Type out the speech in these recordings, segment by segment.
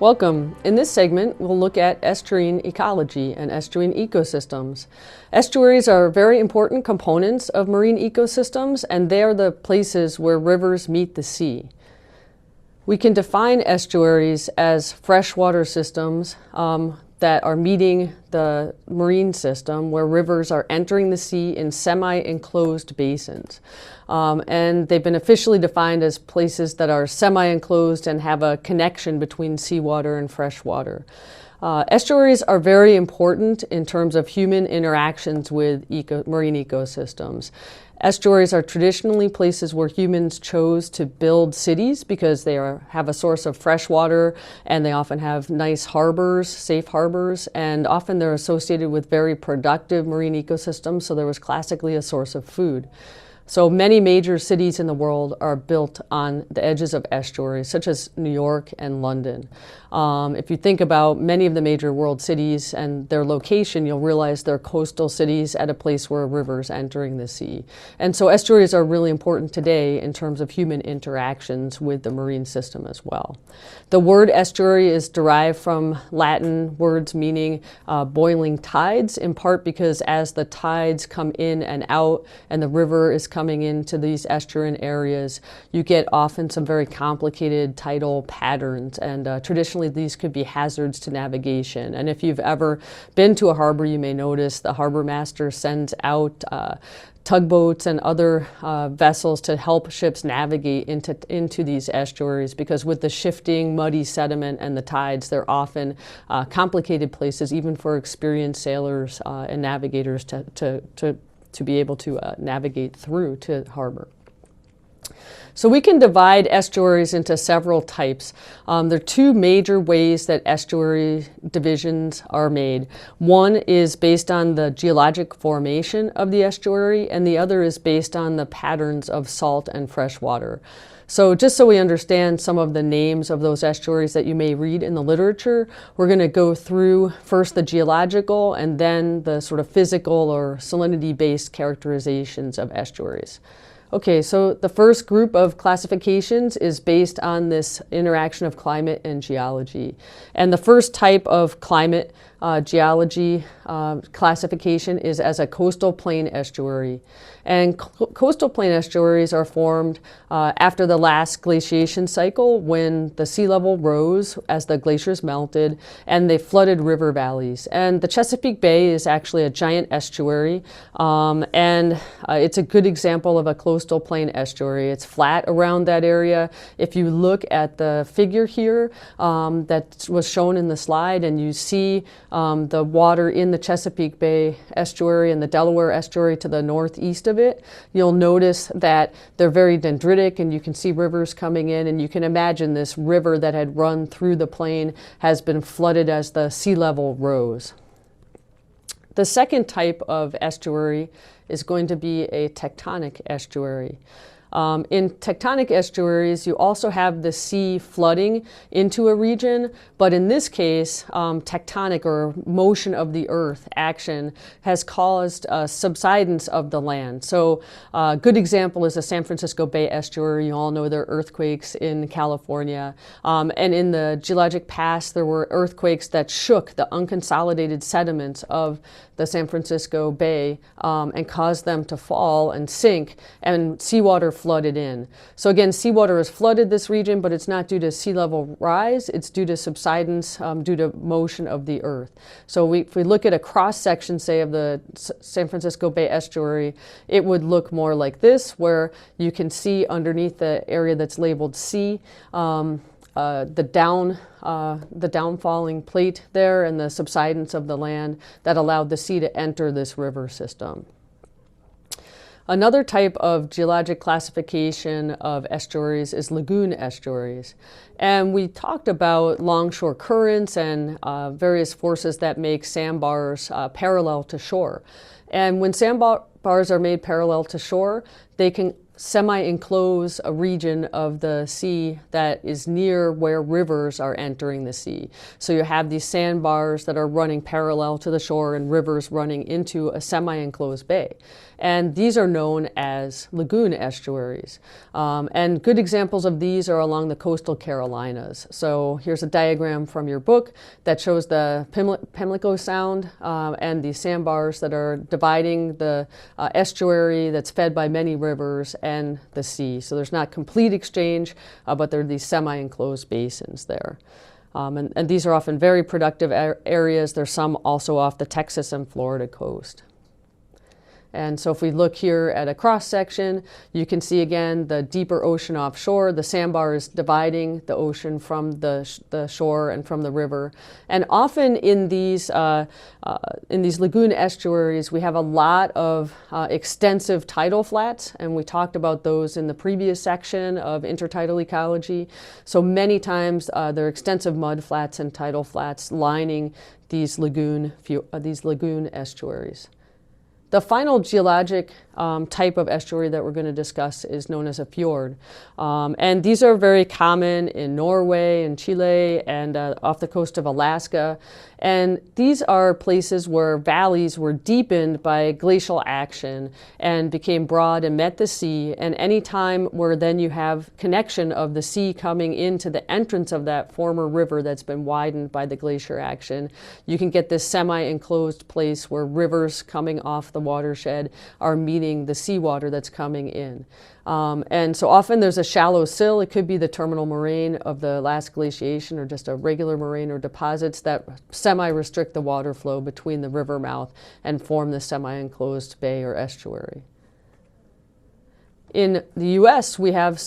Welcome. In this segment, we'll look at estuarine ecology and estuarine ecosystems. Estuaries are very important components of marine ecosystems, and they are the places where rivers meet the sea. We can define estuaries as freshwater systems that are meeting the marine system, where rivers are entering the sea in semi-enclosed basins. And they've been officially defined as places that are semi-enclosed and have a connection between seawater and freshwater. Estuaries are very important in terms of human interactions with marine ecosystems. Estuaries are traditionally places where humans chose to build cities because they have a source of fresh water, and they often have nice harbors, safe harbors, and often they're associated with very productive marine ecosystems, so there was classically a source of food. So many major cities in the world are built on the edges of estuaries, such as New York and London. If you think about many of the major world cities and their location, you'll realize they're coastal cities at a place where a river is entering the sea. And so estuaries are really important today in terms of human interactions with the marine system as well. The word estuary is derived from Latin words meaning boiling tides, in part because as the tides come in and out and the river is coming into these estuarine areas, you get often some very complicated tidal patterns, and traditionally these could be hazards to navigation. And if you've ever been to a harbor, you may notice the harbor master sends out tugboats and other vessels to help ships navigate into these estuaries, because with the shifting muddy sediment and the tides, they're often complicated places even for experienced sailors and navigators to be able to navigate through to harbor. So we can divide estuaries into several types. There are two major ways that estuary divisions are made. One is based on the geologic formation of the estuary, and the other is based on the patterns of salt and fresh water. So just so we understand some of the names of those estuaries that you may read in the literature, we're going to go through first the geological and then the sort of physical or salinity-based characterizations of estuaries. Okay, so the first group of classifications is based on this interaction of climate and geology. And the first type of climate geology classification is as a coastal plain estuary. And coastal plain estuaries are formed after the last glaciation cycle, when the sea level rose as the glaciers melted and they flooded river valleys. And the Chesapeake Bay is actually a giant estuary, and it's a good example of a coastal plain estuary. It's flat around that area. If you look at the figure here that was shown in the slide, and you see the water in the Chesapeake Bay estuary and the Delaware estuary to the northeast of it, you'll notice that they're very dendritic, and you can see rivers coming in, and you can imagine this river that had run through the plain has been flooded as the sea level rose. The second type of estuary is going to be a tectonic estuary. In tectonic estuaries, you also have the sea flooding into a region, but in this case, tectonic or motion of the earth action has caused subsidence of the land. So a good example is the San Francisco Bay estuary. You all know there are earthquakes in California. And in the geologic past, there were earthquakes that shook the unconsolidated sediments of the San Francisco Bay and caused them to fall and sink, and seawater flooded in. So again, seawater has flooded this region, but it's not due to sea level rise, it's due to subsidence due to motion of the earth. So if we look at a cross section, say, of the San Francisco Bay estuary, it would look more like this, where you can see underneath the area that's labeled C, the downfalling plate there and the subsidence of the land that allowed the sea to enter this river system. Another type of geologic classification of estuaries is lagoon estuaries. And we talked about longshore currents and various forces that make sandbars parallel to shore. And when sandbars are made parallel to shore, they can semi-enclose a region of the sea that is near where rivers are entering the sea. So you have these sandbars that are running parallel to the shore and rivers running into a semi-enclosed bay. And these are known as lagoon estuaries. And good examples of these are along the coastal Carolinas. So here's a diagram from your book that shows the Pimlico Sound and the sandbars that are dividing the estuary that's fed by many rivers and the sea. So there's not complete exchange, but there are these semi-enclosed basins there. And these are often very productive areas. There's some also off the Texas and Florida coast. And so if we look here at a cross section, you can see again the deeper ocean offshore. The sandbar is dividing the ocean from the shore and from the river. And often in these lagoon estuaries, we have a lot of extensive tidal flats, and we talked about those in the previous section of intertidal ecology. So many times there are extensive mud flats and tidal flats lining these lagoon estuaries. The final geologic type of estuary that we're going to discuss is known as a fjord. And these are very common in Norway and Chile and off the coast of Alaska. And these are places where valleys were deepened by glacial action and became broad and met the sea. And any time where then you have connection of the sea coming into the entrance of that former river that's been widened by the glacier action, you can get this semi-enclosed place where rivers coming off the watershed are meeting the seawater that's coming in. And so often there's a shallow sill. It could be the terminal moraine of the last glaciation or just a regular moraine or deposits that semi-restrict the water flow between the river mouth and form the semi-enclosed bay or estuary. In the U.S., we have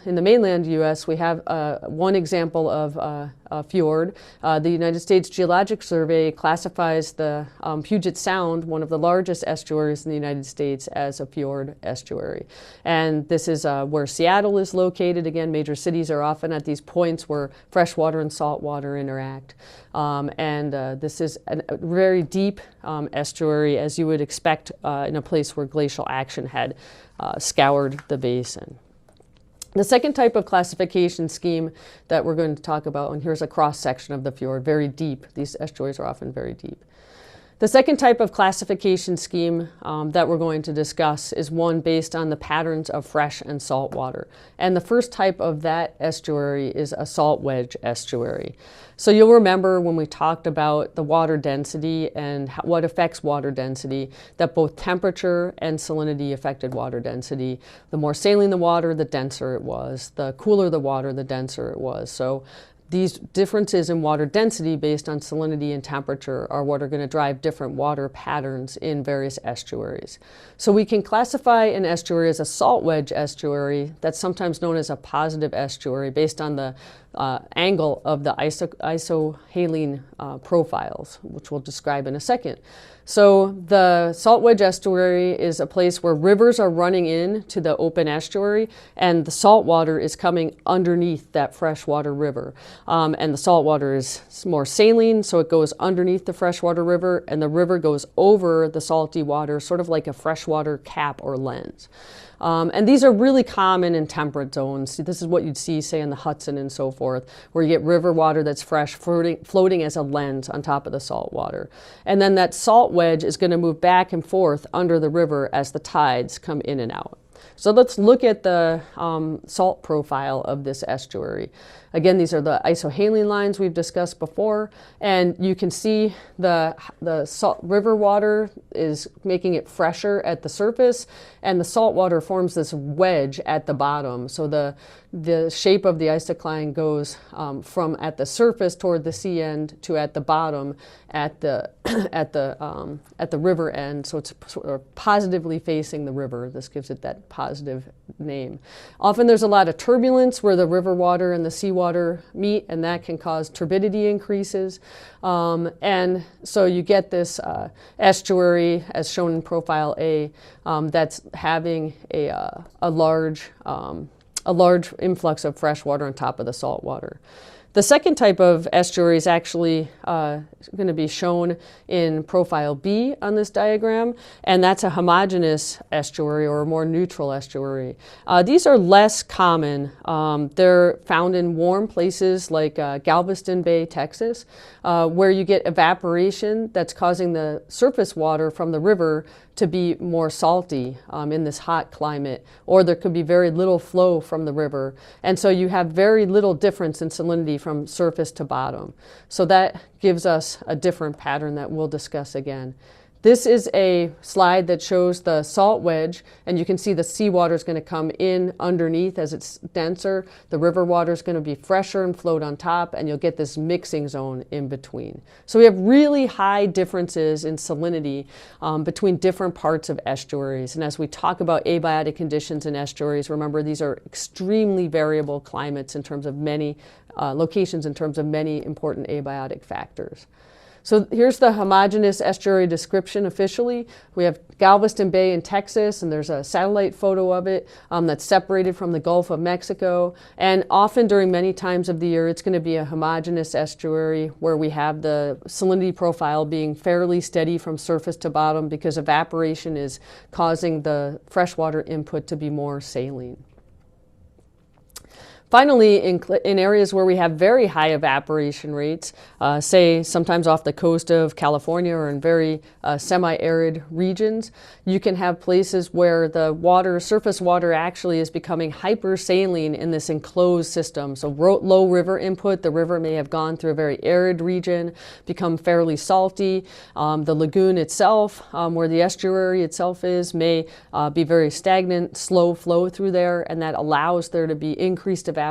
in the mainland U.S., we have one example of a fjord. The United States Geologic Survey classifies the Puget Sound, one of the largest estuaries in the United States, as a fjord estuary. And this is where Seattle is located. Again, major cities are often at these points where fresh water and salt water interact. This is a very deep estuary, as you would expect in a place where glacial action had scoured the basin. The second type of classification scheme that we're going to talk about, and here's a cross section of the fjord, very deep. These estuaries are often very deep. The second type of classification scheme that we're going to discuss is one based on the patterns of fresh and salt water. And the first type of that estuary is a salt wedge estuary. So you'll remember when we talked about the water density and what affects water density, that both temperature and salinity affected water density. The more saline the water, the denser it was. The cooler the water, the denser it was. So these differences in water density based on salinity and temperature are what are going to drive different water patterns in various estuaries. So we can classify an estuary as a salt wedge estuary that's sometimes known as a positive estuary based on the angle of the isohaline profiles, which we'll describe in a second. So the salt wedge estuary is a place where rivers are running in to the open estuary and the salt water is coming underneath that freshwater river. And the salt water is more saline, so it goes underneath the freshwater river and the river goes over the salty water, sort of like a freshwater cap or lens. And these are really common in temperate zones. This is what you'd see, say, in the Hudson and so forth, where you get river water that's fresh floating as a lens on top of the salt water. And then that salt wedge is going to move back and forth under the river as the tides come in and out. So let's look at the salt profile of this estuary. Again, these are the isohaline lines we've discussed before, and you can see the salt river water is making it fresher at the surface, and the salt water forms this wedge at the bottom. So the shape of the isocline goes from at the surface toward the sea end to at the bottom at the river end. So it's sort of positively facing the river. This gives it that positive name. Often there's a lot of turbulence where the river water and the seawater meet, and that can cause turbidity increases. And so you get this estuary, as shown in profile A, that's having a large influx of fresh water on top of the salt water. The second type of estuary is actually going to be shown in profile B on this diagram, and that's a homogeneous estuary or a more neutral estuary. These are less common. They're found in warm places like Galveston Bay, Texas, where you get evaporation that's causing the surface water from the river to be more salty in this hot climate, or there could be very little flow from the river. And so you have very little difference in salinity from surface to bottom. So that gives us a different pattern that we'll discuss again. This is a slide that shows the salt wedge, and you can see the seawater is going to come in underneath as it's denser. The river water is going to be fresher and float on top, and you'll get this mixing zone in between. So we have really high differences in salinity between different parts of estuaries. And as we talk about abiotic conditions in estuaries, remember these are extremely variable climates in terms of many locations, in terms of many important abiotic factors. So here's the homogeneous estuary description officially. We have Galveston Bay in Texas, and there's a satellite photo of it that's separated from the Gulf of Mexico. And often during many times of the year, it's going to be a homogeneous estuary where we have the salinity profile being fairly steady from surface to bottom because evaporation is causing the freshwater input to be more saline. Finally, in areas where we have very high evaporation rates, say sometimes off the coast of California or in very semi-arid regions, you can have places where the surface water actually is becoming hypersaline in this enclosed system. So low river input, the river may have gone through a very arid region, become fairly salty. The lagoon itself, where the estuary itself is, may be very stagnant, slow flow through there, and that allows there to be increased evaporation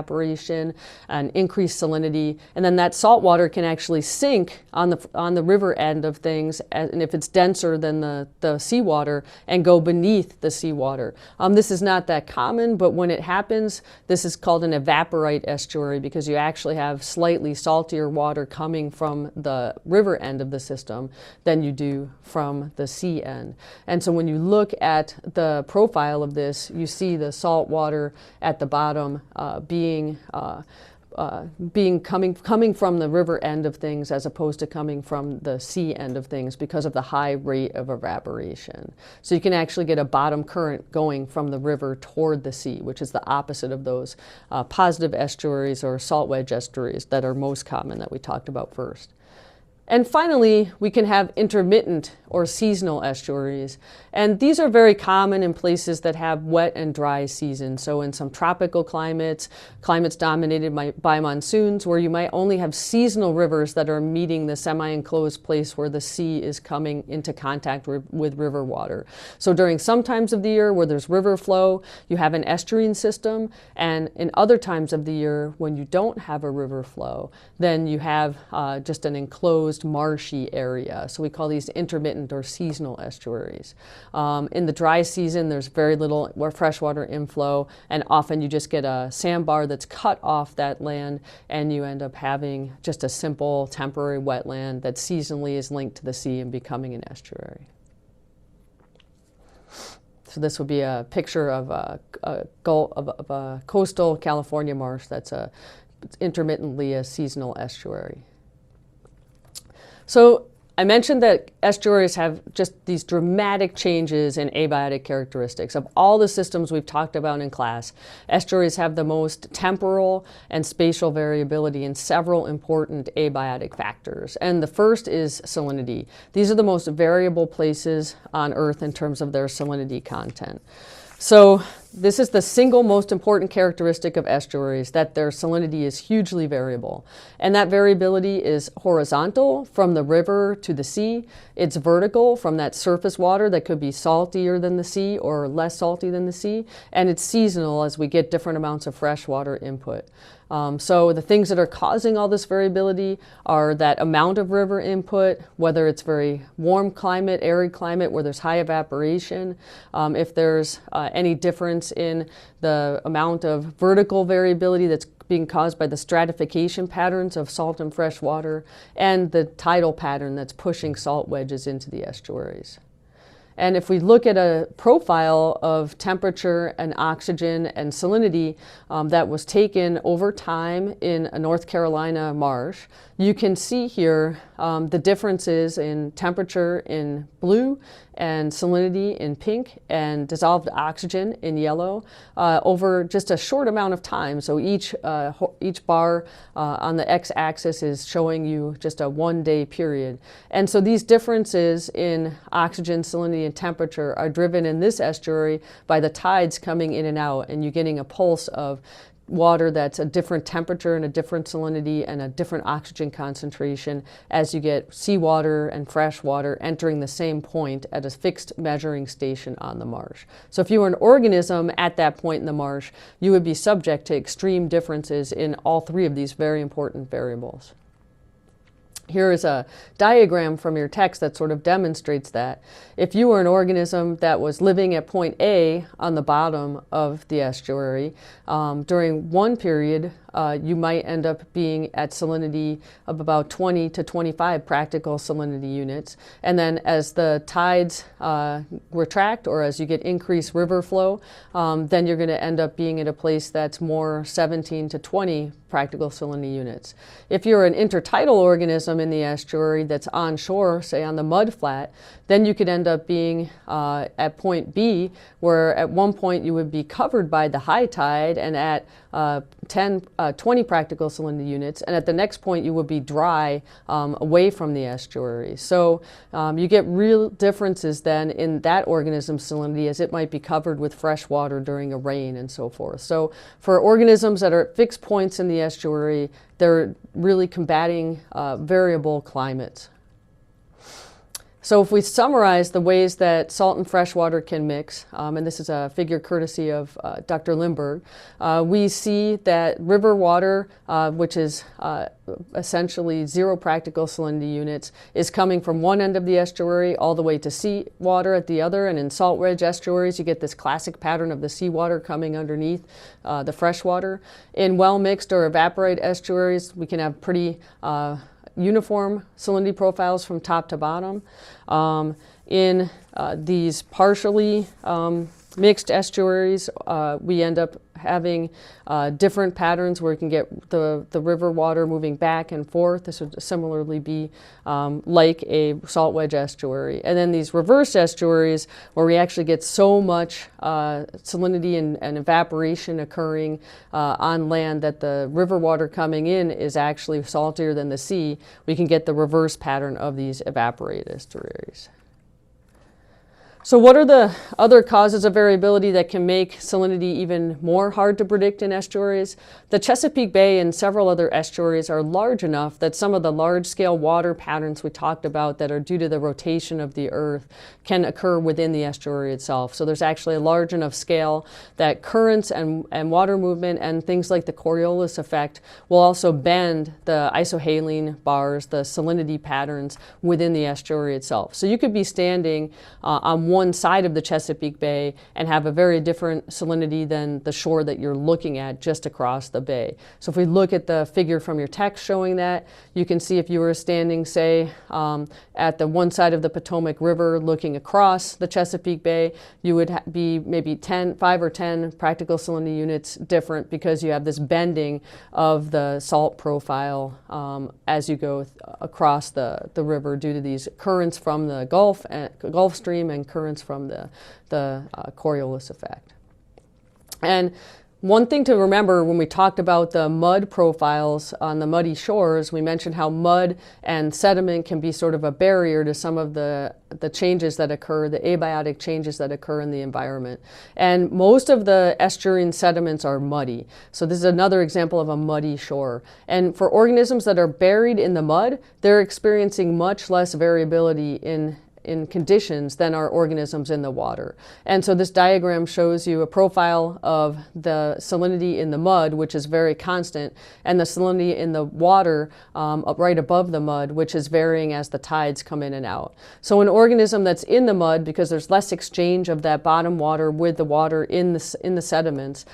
and increased salinity, and then that salt water can actually sink on the river end of things, and if it's denser than the seawater, and go beneath the seawater. This is not that common, but when it happens, this is called an evaporite estuary because you actually have slightly saltier water coming from the river end of the system than you do from the sea end. And so when you look at the profile of this, you see the salt water at the bottom coming from the river end of things as opposed to coming from the sea end of things because of the high rate of evaporation. So you can actually get a bottom current going from the river toward the sea, which is the opposite of those positive estuaries or salt wedge estuaries that are most common that we talked about first. And finally, we can have intermittent or seasonal estuaries. And these are very common in places that have wet and dry seasons. So in some tropical climates dominated by monsoons, where you might only have seasonal rivers that are meeting the semi-enclosed place where the sea is coming into contact with river water. So during some times of the year where there's river flow, you have an estuarine system. And in other times of the year when you don't have a river flow, then you have just an enclosed marshy area. So we call these intermittent or seasonal estuaries. In the dry season, there's very little freshwater inflow, and often you just get a sandbar that's cut off that land, and you end up having just a simple temporary wetland that seasonally is linked to the sea and becoming an estuary. So this would be a picture of a coastal California marsh that's intermittently a seasonal estuary. So I mentioned that estuaries have just these dramatic changes in abiotic characteristics. Of all the systems we've talked about in class, estuaries have the most temporal and spatial variability in several important abiotic factors. And the first is salinity. These are the most variable places on Earth in terms of their salinity content. So this is the single most important characteristic of estuaries, that their salinity is hugely variable. And that variability is horizontal from the river to the sea. It's vertical from that surface water that could be saltier than the sea or less salty than the sea. And it's seasonal as we get different amounts of freshwater input. So the things that are causing all this variability are that amount of river input, whether it's very warm climate, arid climate where there's high evaporation, if there's any difference in the amount of vertical variability that's being caused by the stratification patterns of salt and fresh water, and the tidal pattern that's pushing salt wedges into the estuaries. And if we look at a profile of temperature and oxygen and salinity that was taken over time in a North Carolina marsh, you can see here the differences in temperature in blue and salinity in pink and dissolved oxygen in yellow over just a short amount of time. So each bar on the x-axis is showing you just a one-day period. And so these differences in oxygen, salinity, and temperature are driven in this estuary by the tides coming in and out, and you're getting a pulse of water that's a different temperature and a different salinity and a different oxygen concentration as you get seawater and fresh water entering the same point at a fixed measuring station on the marsh. So if you were an organism at that point in the marsh, you would be subject to extreme differences in all three of these very important variables. Here is a diagram from your text that sort of demonstrates that. If you were an organism that was living at point A on the bottom of the estuary, during one period, you might end up being at salinity of about 20 to 25 practical salinity units. And then as the tides retract or as you get increased river flow, then you're going to end up being at a place that's more 17 to 20 practical salinity units. If you're an intertidal organism in the estuary that's onshore, say on the mud flat, then you could end up being at point B, where at one point you would be covered by the high tide and at 20 practical salinity units, and at the next point you would be dry away from the estuary. So you get real differences then in that organism's salinity as it might be covered with fresh water during a rain and so forth. So for organisms that are at fixed points in the estuary, they're really combating variable climates. So if we summarize the ways that salt and fresh water can mix, and this is a figure courtesy of Dr. Lindberg, we see that river water, which is essentially 0 practical salinity units, is coming from one end of the estuary all the way to sea water at the other. And in salt wedge estuaries, you get this classic pattern of the seawater coming underneath the fresh water. In well mixed or evaporate estuaries, we can have pretty uniform salinity profiles from top to bottom. In these partially mixed estuaries, we end up having different patterns where you can get the river water moving back and forth. This would similarly be like a salt wedge estuary. And then these reverse estuaries where we actually get so much salinity and evaporation occurring on land that the river water coming in is actually saltier than the sea, we can get the reverse pattern of these evaporated estuaries. So what are the other causes of variability that can make salinity even more hard to predict in estuaries? The Chesapeake Bay and several other estuaries are large enough that some of the large-scale water patterns we talked about that are due to the rotation of the earth can occur within the estuary itself. So there's actually a large enough scale that currents and water movement and things like the Coriolis effect will also bend the isohaline bars, the salinity patterns within the estuary itself. So you could be standing on one side of the Chesapeake Bay and have a very different salinity than the shore that you're looking at just across the bay. So if we look at the figure from your text showing that, you can see if you were standing, say, at the one side of the Potomac River looking across the Chesapeake Bay, you would be maybe 5 or 10 practical salinity units different because you have this bending of the salt profile as you go across the river due to these currents from the Gulf Stream and currents from the Coriolis effect. And one thing to remember when we talked about the mud profiles on the muddy shores, we mentioned how mud and sediment can be sort of a barrier to some of the changes that occur, the abiotic changes that occur in the environment. And most of the estuarine sediments are muddy. So this is another example of a muddy shore. And for organisms that are buried in the mud, they're experiencing much less variability in conditions than are organisms in the water. And so this diagram shows you a profile of the salinity in the mud, which is very constant, and the salinity in the water right above the mud, which is varying as the tides come in and out. So an organism that's in the mud, because there's less exchange of that bottom water with the water in the sediments,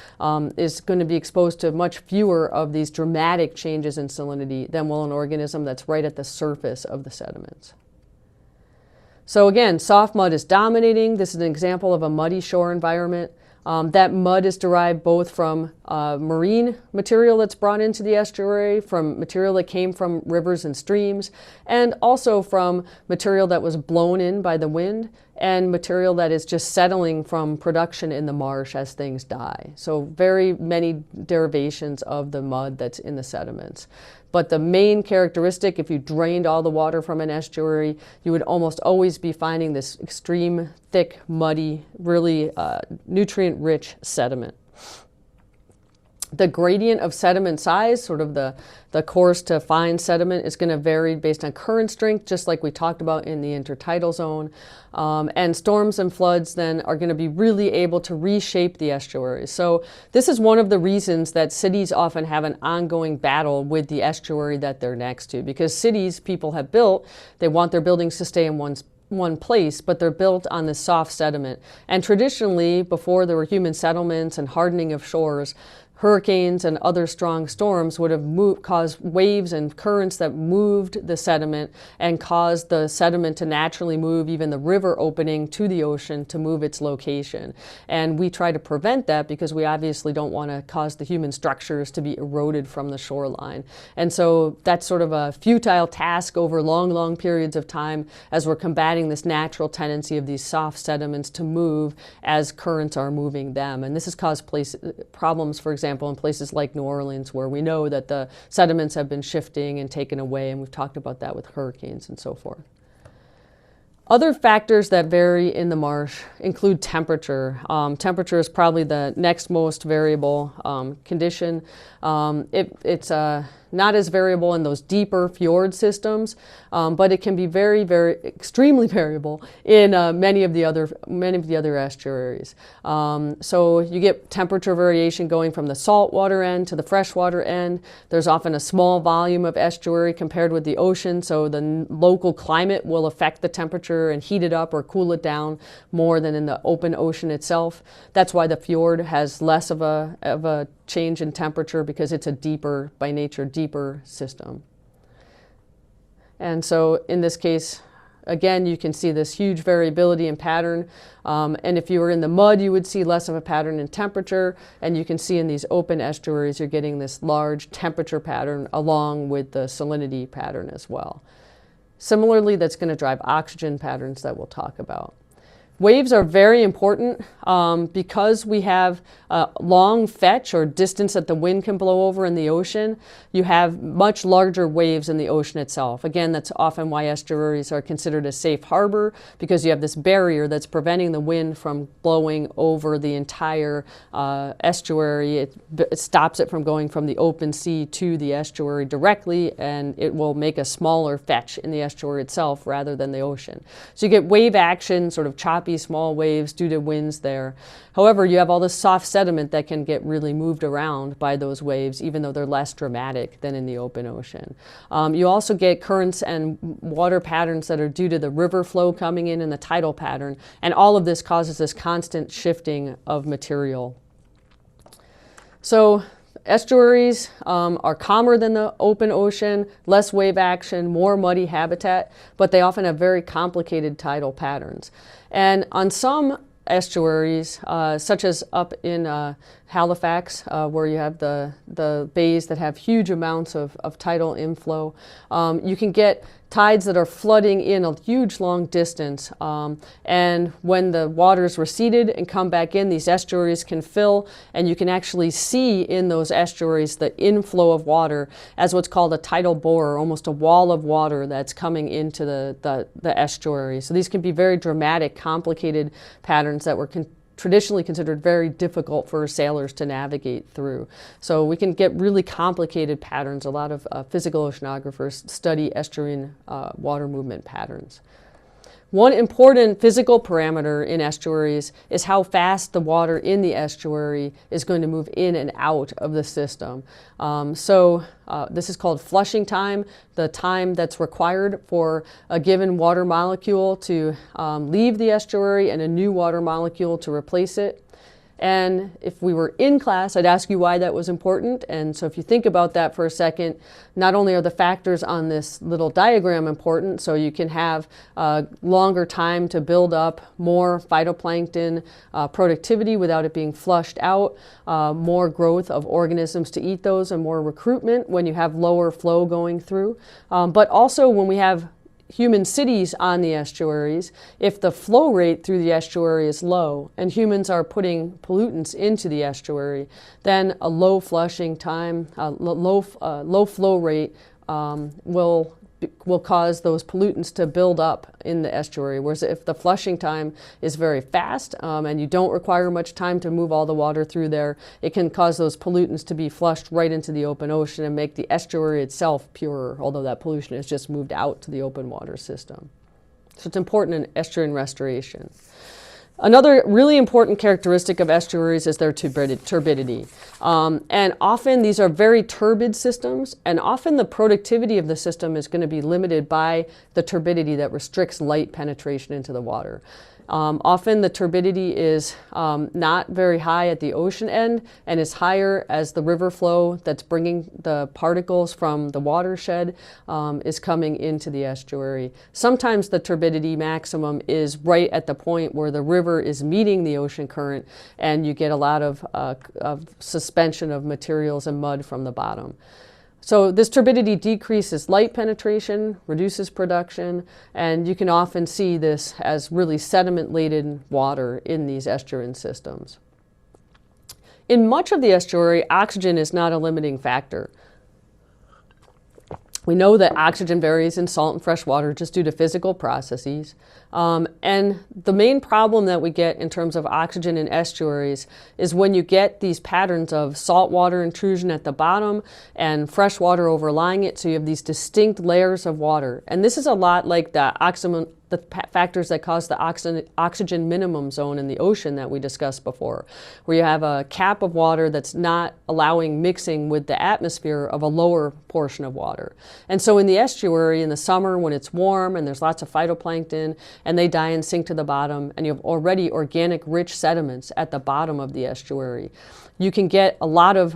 is going to be exposed to much fewer of these dramatic changes in salinity than will an organism that's right at the surface of the sediments. So again, soft mud is dominating. This is an example of a muddy shore environment. That mud is derived both from marine material that's brought into the estuary, from material that came from rivers and streams, and also from material that was blown in by the wind, and material that is just settling from production in the marsh as things die. So very many derivations of the mud that's in the sediments. But the main characteristic, if you drained all the water from an estuary, you would almost always be finding this extreme, thick, muddy, really nutrient-rich sediment. The gradient of sediment size, sort of the coarse to fine sediment, is going to vary based on current strength, just like we talked about in the intertidal zone. And storms and floods then are going to be really able to reshape the estuaries. So this is one of the reasons that cities often have an ongoing battle with the estuary that they're next to, because cities people have built, they want their buildings to stay in one place, but they're built on this soft sediment. And traditionally, before there were human settlements and hardening of shores, hurricanes and other strong storms would have caused waves and currents that moved the sediment and caused the sediment to naturally move, even the river opening to the ocean, to move its location. And we try to prevent that because we obviously don't want to cause the human structures to be eroded from the shoreline. And so that's sort of a futile task over long, long periods of time as we're combating this natural tendency of these soft sediments to move as currents are moving them. And this has caused problems, for example, in places like New Orleans, where we know that the sediments have been shifting and taken away, and we've talked about that with hurricanes and so forth. Other factors that vary in the marsh include temperature. Temperature is probably the next most variable condition. It's not as variable in those deeper fjord systems, but it can be very, very extremely variable in many of the other estuaries. So you get temperature variation going from the saltwater end to the freshwater end. There's often a small volume of estuary compared with the ocean, so the local climate will affect the temperature and heat it up or cool it down more than in the open ocean itself. That's why the fjord has less of a change in temperature, because it's a deeper, by nature, deeper system. And so in this case, again, you can see this huge variability in pattern. And if you were in the mud, you would see less of a pattern in temperature. And you can see in these open estuaries, you're getting this large temperature pattern along with the salinity pattern as well. Similarly, that's going to drive oxygen patterns that we'll talk about. Waves are very important because we have long fetch or distance that the wind can blow over in the ocean. You have much larger waves in the ocean itself. Again, that's often why estuaries are considered a safe harbor, because you have this barrier that's preventing the wind from blowing over the entire estuary. It stops it from going from the open sea to the estuary directly, and it will make a smaller fetch in the estuary itself rather than the ocean. So you get wave action, sort of choppy small waves due to winds there. However, you have all this soft sediment that can get really moved around by those waves, even though they're less dramatic than in the open ocean. You also get currents and water patterns that are due to the river flow coming in and the tidal pattern, and all of this causes this constant shifting of material. So estuaries are calmer than the open ocean, less wave action, more muddy habitat, but they often have very complicated tidal patterns. And on some estuaries, such as up in Halifax, where you have the bays that have huge amounts of tidal inflow, you can get tides that are flooding in a huge long distance, and when the waters receded and come back in, these estuaries can fill, and you can actually see in those estuaries the inflow of water as what's called a tidal bore, almost a wall of water that's coming into the estuary. So these can be very dramatic, complicated patterns that were traditionally considered very difficult for sailors to navigate through. So we can get really complicated patterns. A lot of physical oceanographers study estuarine water movement patterns. One important physical parameter in estuaries is how fast the water in the estuary is going to move in and out of the system. This is called flushing time, the time that's required for a given water molecule to leave the estuary and a new water molecule to replace it. And if we were in class, I'd ask you why that was important. And so if you think about that for a second, not only are the factors on this little diagram important, so you can have longer time to build up more phytoplankton productivity without it being flushed out, more growth of organisms to eat those, and more recruitment when you have lower flow going through. But also when we have human cities on the estuaries, if the flow rate through the estuary is low and humans are putting pollutants into the estuary, then a low flushing time, low flow rate will cause those pollutants to build up in the estuary. Whereas if the flushing time is very fast and you don't require much time to move all the water through there, it can cause those pollutants to be flushed right into the open ocean and make the estuary itself purer, although that pollution has just moved out to the open water system. So it's important in estuarine restoration. Another really important characteristic of estuaries is their turbidity. And often these are very turbid systems, and often the productivity of the system is going to be limited by the turbidity that restricts light penetration into the water. Often the turbidity is not very high at the ocean end and is higher as the river flow that's bringing the particles from the watershed is coming into the estuary. Sometimes the turbidity maximum is right at the point where the river is meeting the ocean current and you get a lot of suspension of materials and mud from the bottom. So this turbidity decreases light penetration, reduces production, and you can often see this as really sediment-laden water in these estuarine systems. In much of the estuary, oxygen is not a limiting factor. We know that oxygen varies in salt and fresh water just due to physical processes. And the main problem that we get in terms of oxygen in estuaries is when you get these patterns of saltwater intrusion at the bottom and fresh water overlying it, so you have these distinct layers of water. And this is a lot like the factors that cause the oxygen minimum zone in the ocean that we discussed before, where you have a cap of water that's not allowing mixing with the atmosphere of a lower portion of water. And so in the estuary in the summer when it's warm and there's lots of phytoplankton and they die and sink to the bottom, and you have already organic rich sediments at the bottom of the estuary, you can get a lot of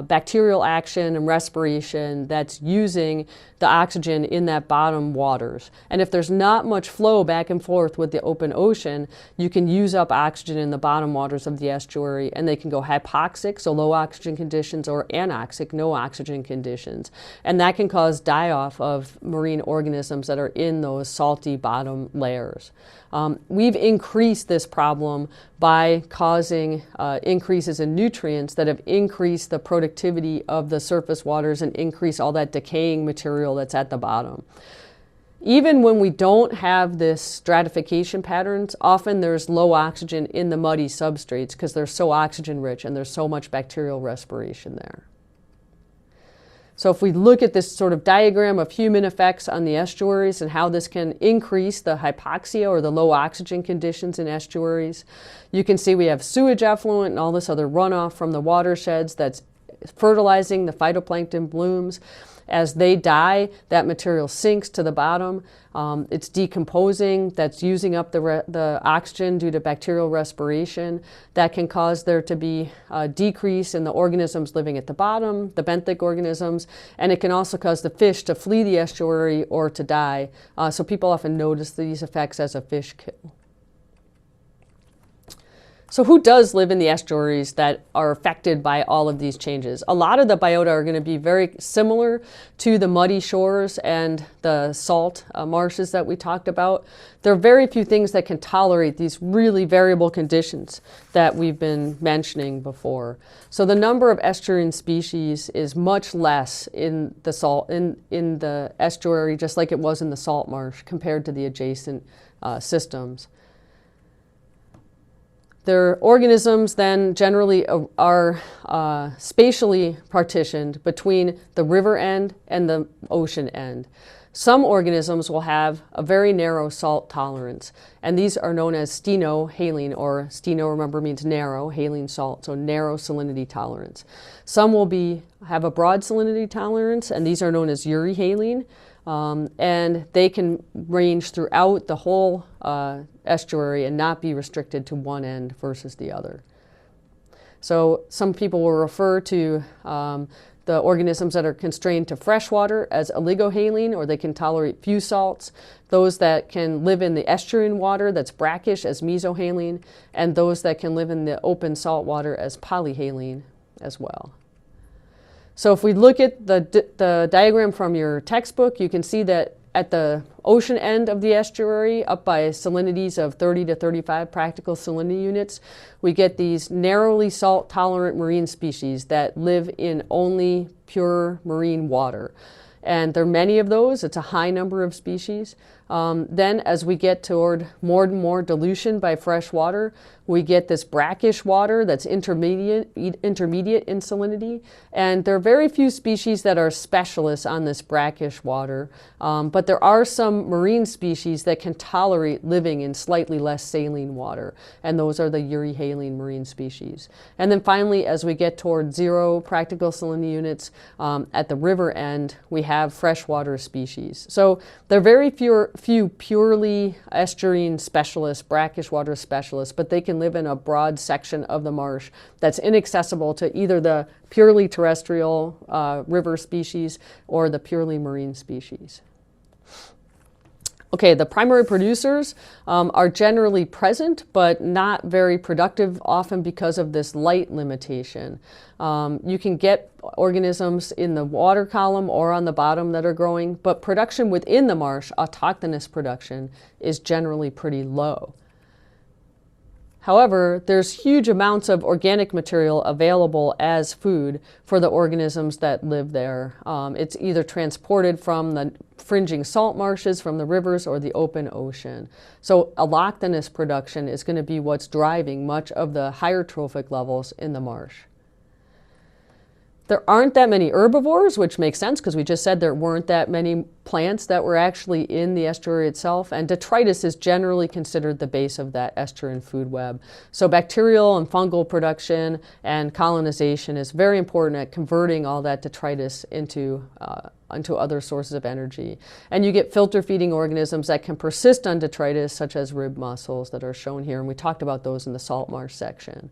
bacterial action and respiration that's using the oxygen in that bottom waters. And if there's not much flow back and forth with the open ocean, you can use up oxygen in the bottom waters of the estuary, and they can go hypoxic, so low oxygen conditions, or anoxic, no oxygen conditions. And that can cause die-off of marine organisms that are in those salty bottom layers. We've increased this problem by causing increases in nutrients that have increased the productivity of the surface waters and increased all that decaying material that's at the bottom. Even when we don't have this stratification patterns, often there's low oxygen in the muddy substrates because they're so oxygen rich and there's so much bacterial respiration there. So if we look at this sort of diagram of human effects on the estuaries and how this can increase the hypoxia or the low oxygen conditions in estuaries, you can see we have sewage effluent and all this other runoff from the watersheds that's fertilizing the phytoplankton blooms. As they die, that material sinks to the bottom. It's decomposing. That's using up the oxygen due to bacterial respiration. That can cause there to be a decrease in the organisms living at the bottom, the benthic organisms, and it can also cause the fish to flee the estuary or to die. So people often notice these effects as a fish kill. So who does live in the estuaries that are affected by all of these changes? A lot of the biota are going to be very similar to the muddy shores and the salt marshes that we talked about. There are very few things that can tolerate these really variable conditions that we've been mentioning before. So the number of estuarine species is much less in the in the estuary, just like it was in the salt marsh, compared to the adjacent systems. Their organisms then generally are spatially partitioned between the river end and the ocean end. Some organisms will have a very narrow salt tolerance, and these are known as stenohaline, or steno, remember, means narrow, haline salt, so narrow salinity tolerance. Some will have a broad salinity tolerance, and these are known as euryhaline. And they can range throughout the whole estuary and not be restricted to one end versus the other. So some people will refer to the organisms that are constrained to fresh water as oligohaline, or they can tolerate few salts. Those that can live in the estuarine water that's brackish as mesohaline, and those that can live in the open salt water as polyhaline as well. So if we look at the diagram from your textbook, you can see that at the ocean end of the estuary, up by salinities of 30 to 35 practical salinity units, we get these narrowly salt-tolerant marine species that live in only pure marine water. And there are many of those. It's a high number of species. Then as we get toward more and more dilution by fresh water, we get this brackish water that's intermediate in salinity. And there are very few species that are specialists on this brackish water. But there are some marine species that can tolerate living in slightly less saline water. And those are the euryhaline marine species. And then finally, as we get toward 0 practical salinity units, at the river end, we have freshwater species. So there are very few purely estuarine specialists, brackish water specialists, but they can live in a broad section of the marsh that's inaccessible to either the purely terrestrial river species or the purely marine species. Okay, the primary producers are generally present, but not very productive, often because of this light limitation. You can get organisms in the water column or on the bottom that are growing, but production within the marsh, autochthonous production, is generally pretty low. However, there's huge amounts of organic material available as food for the organisms that live there. It's either transported from the fringing salt marshes, from the rivers, or the open ocean. So allochthonous production is going to be what's driving much of the higher trophic levels in the marsh. There aren't that many herbivores, which makes sense because we just said there weren't that many plants that were actually in the estuary itself, and detritus is generally considered the base of that estuarine food web. So bacterial and fungal production and colonization is very important at converting all that detritus into other sources of energy. And you get filter feeding organisms that can persist on detritus, such as rib mussels that are shown here, and we talked about those in the salt marsh section.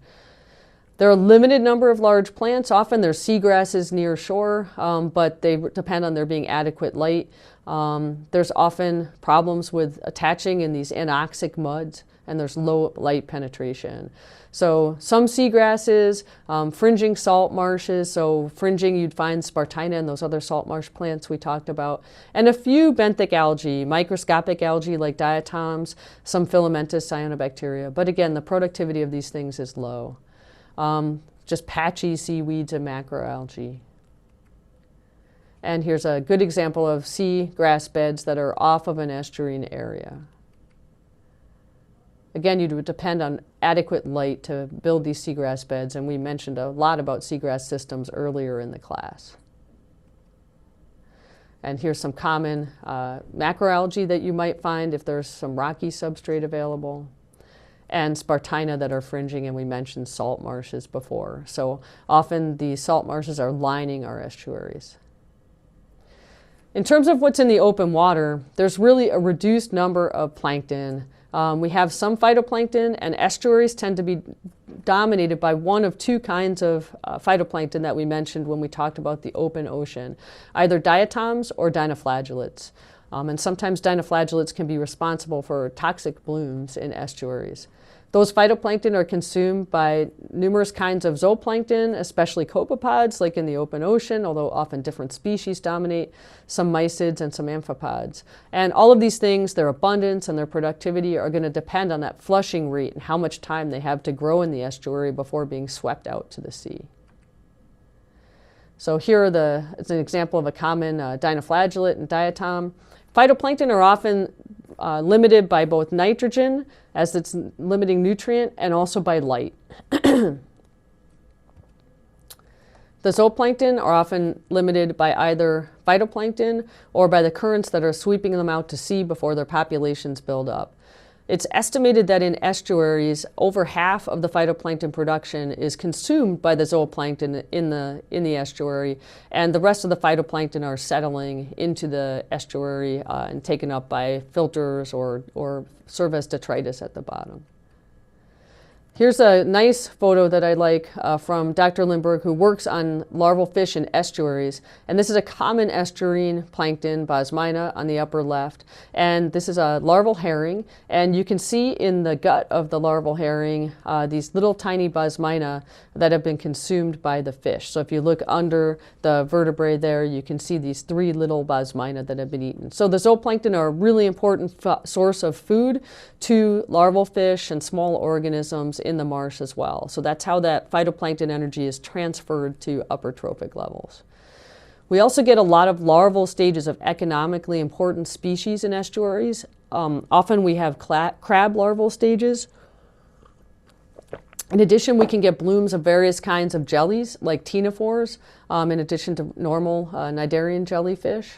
There are a limited number of large plants. Often there's seagrasses near shore, but they depend on there being adequate light. There's often problems with attaching in these anoxic muds, and there's low light penetration. So some seagrasses, fringing salt marshes, so fringing you'd find Spartina and those other salt marsh plants we talked about, and a few benthic algae, microscopic algae like diatoms, some filamentous cyanobacteria. But again, the productivity of these things is low. Just patchy seaweeds and macroalgae. And here's a good example of seagrass beds that are off of an estuarine area. Again, you would depend on adequate light to build these seagrass beds, and we mentioned a lot about seagrass systems earlier in the class. And here's some common macroalgae that you might find if there's some rocky substrate available, and Spartina that are fringing, and we mentioned salt marshes before. So often the salt marshes are lining our estuaries. In terms of what's in the open water, there's really a reduced number of plankton. We have some phytoplankton, and estuaries tend to be dominated by one of two kinds of phytoplankton that we mentioned when we talked about the open ocean, either diatoms or dinoflagellates. And sometimes dinoflagellates can be responsible for toxic blooms in estuaries. Those phytoplankton are consumed by numerous kinds of zooplankton, especially copepods, like in the open ocean, although often different species dominate, some mysids and some amphipods. And all of these things, their abundance and their productivity are going to depend on that flushing rate and how much time they have to grow in the estuary before being swept out to the sea. So here it's an example of a common dinoflagellate and diatom. Phytoplankton are often limited by both nitrogen, as its limiting nutrient, and also by light. The zooplankton are often limited by either phytoplankton or by the currents that are sweeping them out to sea before their populations build up. It's estimated that in estuaries, over half of the phytoplankton production is consumed by the zooplankton in the estuary, and the rest of the phytoplankton are settling into the estuary and taken up by filters or serve as detritus at the bottom. Here's a nice photo that I like from Dr. Lindbergh, who works on larval fish in estuaries. And this is a common estuarine plankton, Bosmina, on the upper left. And this is a larval herring. And you can see in the gut of the larval herring these little tiny Bosmina that have been consumed by the fish. So if you look under the vertebrae there, you can see these 3 little Bosmina that have been eaten. So the zooplankton are a really important source of food to larval fish and small organisms in the marsh as well. So that's how that phytoplankton energy is transferred to upper trophic levels. We also get a lot of larval stages of economically important species in estuaries. Often we have crab larval stages. In addition, we can get blooms of various kinds of jellies, like ctenophores, in addition to normal cnidarian jellyfish.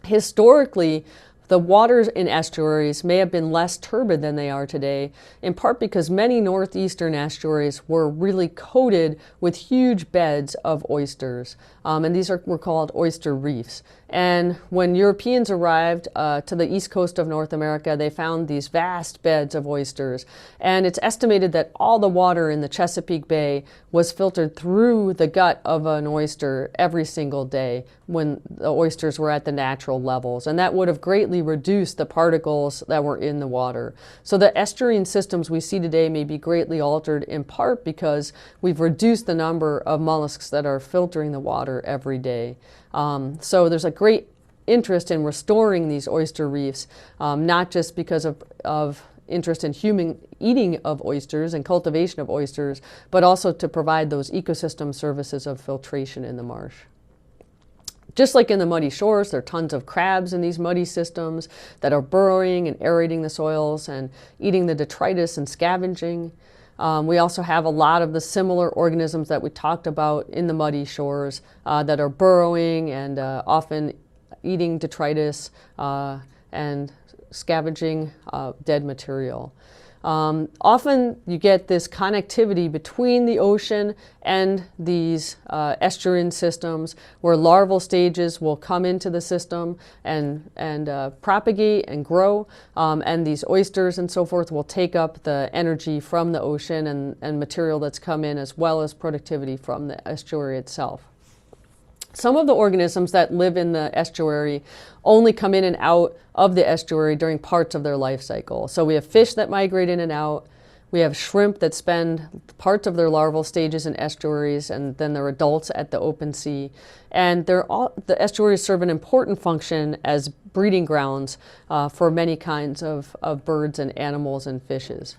Historically, the waters in estuaries may have been less turbid than they are today, in part because many northeastern estuaries were really coated with huge beds of oysters. And these were called oyster reefs. And when Europeans arrived to the east coast of North America, they found these vast beds of oysters. And it's estimated that all the water in the Chesapeake Bay was filtered through the gut of an oyster every single day when the oysters were at the natural levels. And that would have greatly reduced the particles that were in the water. So the estuarine systems we see today may be greatly altered in part because we've reduced the number of mollusks that are filtering the water every day. So there's a great interest in restoring these oyster reefs, not just because of interest in human eating of oysters and cultivation of oysters, but also to provide those ecosystem services of filtration in the marsh. Just like in the muddy shores, there are tons of crabs in these muddy systems that are burrowing and aerating the soils and eating the detritus and scavenging. We also have a lot of the similar organisms that we talked about in the muddy shores that are burrowing and often eating detritus and scavenging dead material. Often you get this connectivity between the ocean and these estuarine systems where larval stages will come into the system and propagate and grow, and these oysters and so forth will take up the energy from the ocean and material that's come in, as well as productivity from the estuary itself. Some of the organisms that live in the estuary only come in and out of the estuary during parts of their life cycle. So we have fish that migrate in and out. We have shrimp that spend parts of their larval stages in estuaries, and then they're adults at the open sea. And the estuaries serve an important function as breeding grounds for many kinds of birds and animals and fishes.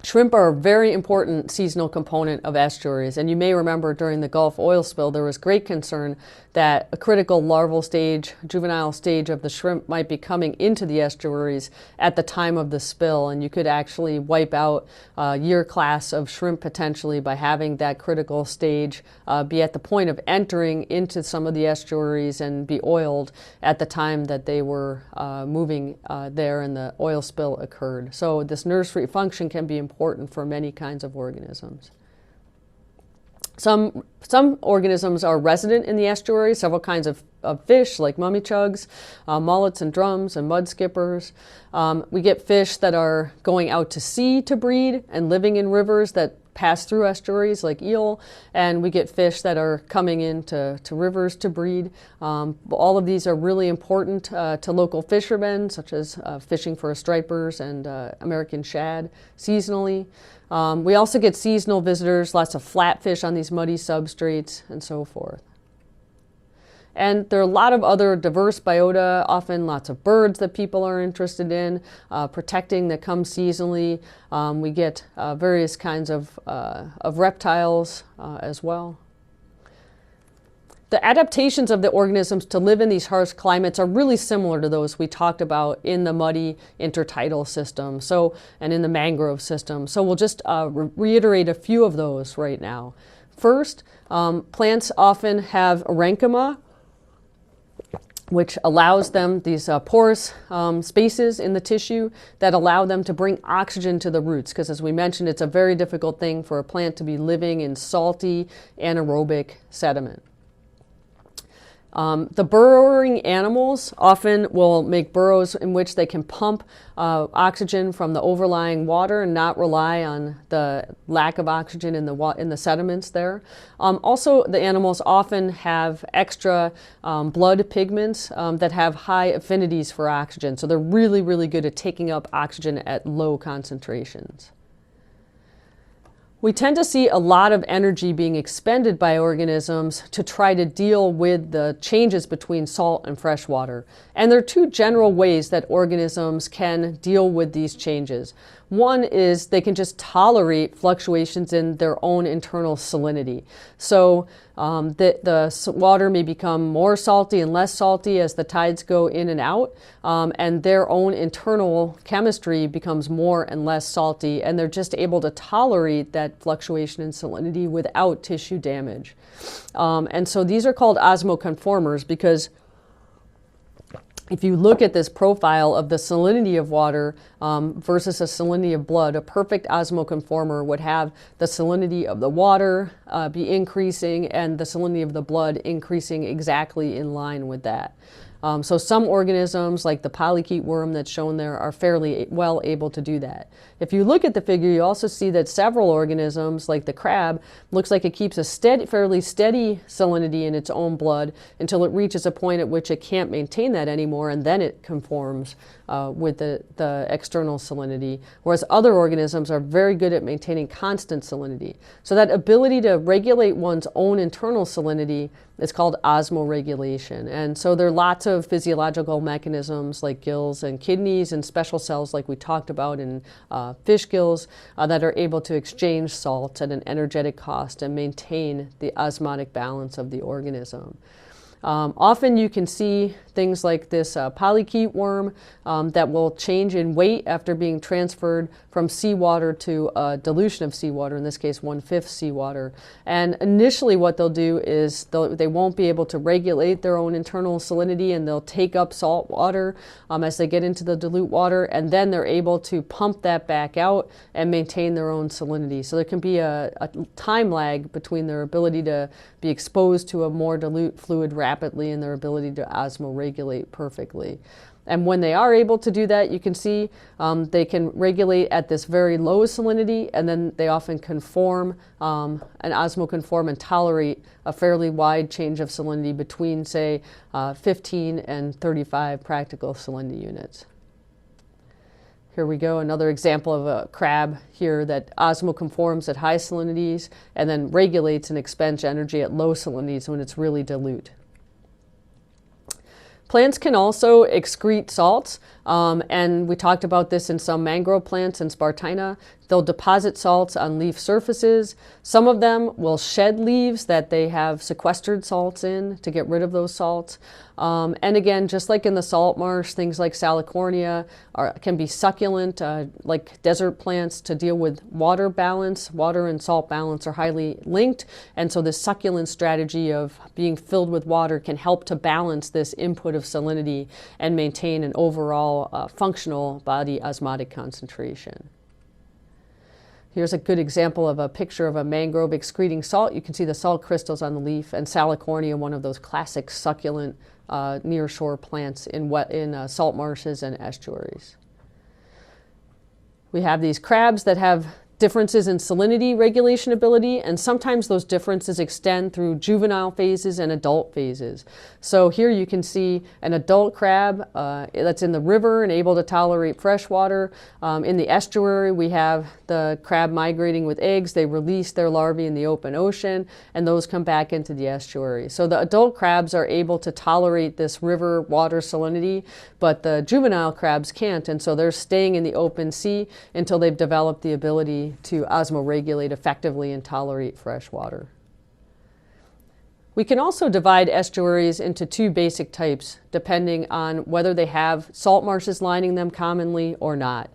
Shrimp are a very important seasonal component of estuaries, and you may remember during the Gulf oil spill there was great concern that a critical larval stage, juvenile stage of the shrimp might be coming into the estuaries at the time of the spill, and you could actually wipe out a year class of shrimp potentially by having that critical stage be at the point of entering into some of the estuaries and be oiled at the time that they were moving there and the oil spill occurred. So this nursery function can be important for many kinds of organisms. Some organisms are resident in the estuary, several kinds of fish like mummichugs, mullets and drums and mud skippers. We get fish that are going out to sea to breed and living in rivers that pass through estuaries like eel, and we get fish that are coming into rivers to breed. All of these are really important to local fishermen, such as fishing for stripers and American shad seasonally. We also get seasonal visitors, lots of flatfish on these muddy substrates and so forth. And there are a lot of other diverse biota, often lots of birds that people are interested in, protecting that come seasonally. We get various kinds of reptiles as well. The adaptations of the organisms to live in these harsh climates are really similar to those we talked about in the muddy intertidal system, and in the mangrove system. So we'll just reiterate a few of those right now. First, plants often have parenchyma, which allows them these porous spaces in the tissue that allow them to bring oxygen to the roots, because as we mentioned, it's a very difficult thing for a plant to be living in salty anaerobic sediment. The burrowing animals often will make burrows in which they can pump oxygen from the overlying water and not rely on the lack of oxygen in the sediments there. Also, the animals often have extra blood pigments that have high affinities for oxygen, so they're really, really good at taking up oxygen at low concentrations. We tend to see a lot of energy being expended by organisms to try to deal with the changes between salt and fresh water. And there are two general ways that organisms can deal with these changes. One is they can just tolerate fluctuations in their own internal salinity. So the water may become more salty and less salty as the tides go in and out, and their own internal chemistry becomes more and less salty, and they're just able to tolerate that fluctuation in salinity without tissue damage. And so these are called osmoconformers because if you look at this profile of the salinity of water versus a salinity of blood, a perfect osmoconformer would have the salinity of the water be increasing and the salinity of the blood increasing exactly in line with that. So some organisms, like the polychaete worm that's shown there, are fairly well able to do that. If you look at the figure, you also see that several organisms, like the crab, looks like it keeps a fairly steady salinity in its own blood until it reaches a point at which it can't maintain that anymore, and then it conforms with the external salinity, whereas other organisms are very good at maintaining constant salinity. So that ability to regulate one's own internal salinity is called osmoregulation. And so there are lots of physiological mechanisms like gills and kidneys and special cells like we talked about in fish gills that are able to exchange salts at an energetic cost and maintain the osmotic balance of the organism. Often you can see things like this polychaete worm that will change in weight after being transferred from seawater to a dilution of seawater, in this case 1/5 seawater. And initially what they'll do is they won't be able to regulate their own internal salinity, and they'll take up salt water as they get into the dilute water, and then they're able to pump that back out and maintain their own salinity. So there can be a time lag between their ability to be exposed to a more dilute fluid rapidly and their ability to osmoregulate perfectly. And when they are able to do that, you can see they can regulate at this very low salinity, and then they often conform and osmoconform and tolerate a fairly wide change of salinity between, say, 15 and 35 practical salinity units. Here we go, another example of a crab here that osmoconforms at high salinities and then regulates and expends energy at low salinities when it's really dilute. Plants can also excrete salts, and we talked about this in some mangrove plants in Spartina. They'll deposit salts on leaf surfaces. Some of them will shed leaves that they have sequestered salts in to get rid of those salts. And again, just like in the salt marsh, things like Salicornia can be succulent, like desert plants, to deal with water balance. Water and salt balance are highly linked, and so this succulent strategy of being filled with water can help to balance this input of salinity and maintain an overall functional body osmotic concentration. Here's a good example of a picture of a mangrove excreting salt. You can see the salt crystals on the leaf, and Salicornia, one of those classic succulent nearshore plants in salt marshes and estuaries. We have these crabs that have differences in salinity regulation ability, and sometimes those differences extend through juvenile phases and adult phases. So here you can see an adult crab that's in the river and able to tolerate fresh water. In the estuary, we have the crab migrating with eggs. They release their larvae in the open ocean, and those come back into the estuary. So the adult crabs are able to tolerate this river water salinity, but the juvenile crabs can't, and so they're staying in the open sea until they've developed the ability to osmoregulate effectively and tolerate fresh water. We can also divide estuaries into two basic types, depending on whether they have salt marshes lining them commonly or not.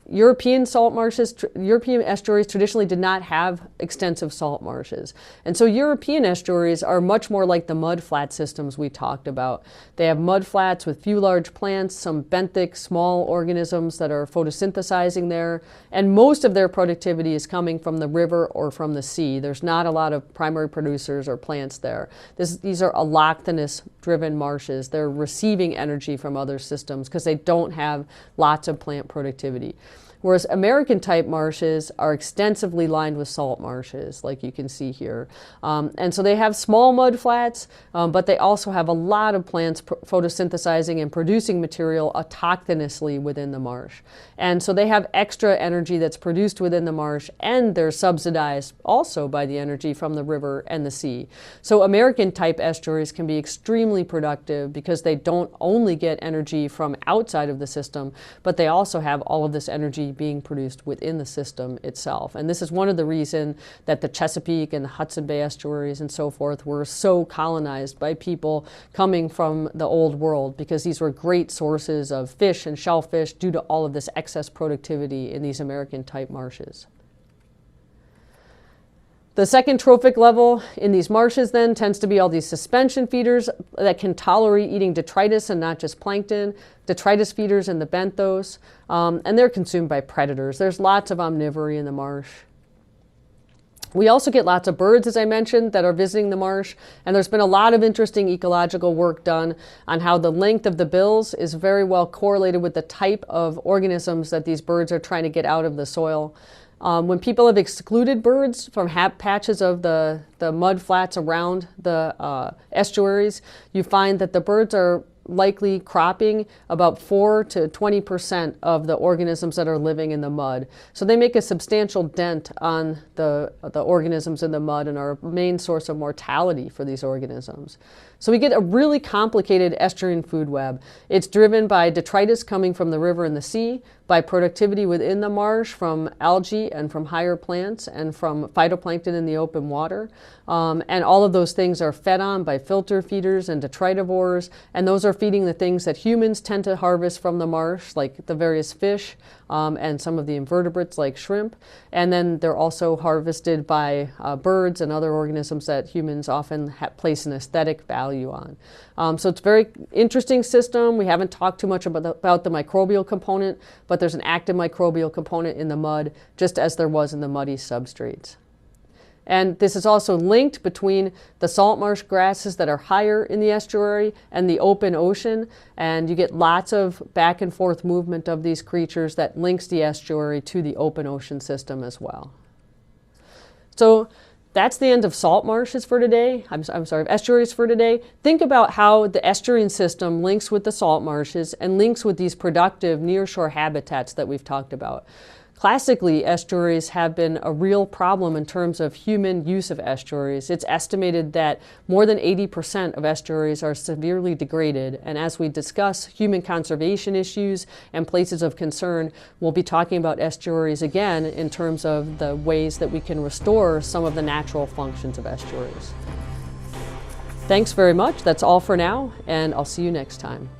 European European estuaries traditionally did not have extensive salt marshes. And so European estuaries are much more like the mudflat systems we talked about. They have mudflats with few large plants, some benthic small organisms that are photosynthesizing there, and most of their productivity is coming from the river or from the sea. There's not a lot of primary producers or plants there. These are allochthonous-driven marshes. They're receiving energy from other systems because they don't have lots of plant productivity. Whereas American-type marshes are extensively lined with salt marshes, like you can see here. And so they have small mud flats, but they also have a lot of plants photosynthesizing and producing material autochthonously within the marsh. And so they have extra energy that's produced within the marsh, and they're subsidized also by the energy from the river and the sea. So American-type estuaries can be extremely productive because they don't only get energy from outside of the system, but they also have all of this energy being produced within the system itself. And this is one of the reasons that the Chesapeake and the Hudson Bay estuaries and so forth were so colonized by people coming from the old world, because these were great sources of fish and shellfish due to all of this excess productivity in these American-type marshes. The second trophic level in these marshes then tends to be all these suspension feeders that can tolerate eating detritus and not just plankton, detritus feeders and the benthos, and they're consumed by predators. There's lots of omnivory in the marsh. We also get lots of birds, as I mentioned, that are visiting the marsh, and there's been a lot of interesting ecological work done on how the length of the bills is very well correlated with the type of organisms that these birds are trying to get out of the soil. When people have excluded birds from patches of the mud flats around the estuaries, you find that the birds are likely cropping about 4 to 20% of the organisms that are living in the mud. So they make a substantial dent on the organisms in the mud and are a main source of mortality for these organisms. So we get a really complicated estuarine food web. It's driven by detritus coming from the river and the sea, by productivity within the marsh from algae and from higher plants and from phytoplankton in the open water. And all of those things are fed on by filter feeders and detritivores, and those are feeding the things that humans tend to harvest from the marsh, like the various fish and some of the invertebrates like shrimp. And then they're also harvested by birds and other organisms that humans often place an aesthetic value on. So it's a very interesting system. We haven't talked too much about the microbial component, but there's an active microbial component in the mud, just as there was in the muddy substrates. And this is also linked between the salt marsh grasses that are higher in the estuary and the open ocean, and you get lots of back and forth movement of these creatures that links the estuary to the open ocean system as well. So that's the end of salt marshes for today. I'm sorry, of estuaries for today. Think about how the estuarine system links with the salt marshes and links with these productive nearshore habitats that we've talked about. Classically, estuaries have been a real problem in terms of human use of estuaries. It's estimated that more than 80% of estuaries are severely degraded. And as we discuss human conservation issues and places of concern, we'll be talking about estuaries again in terms of the ways that we can restore some of the natural functions of estuaries. Thanks very much. That's all for now, and I'll see you next time.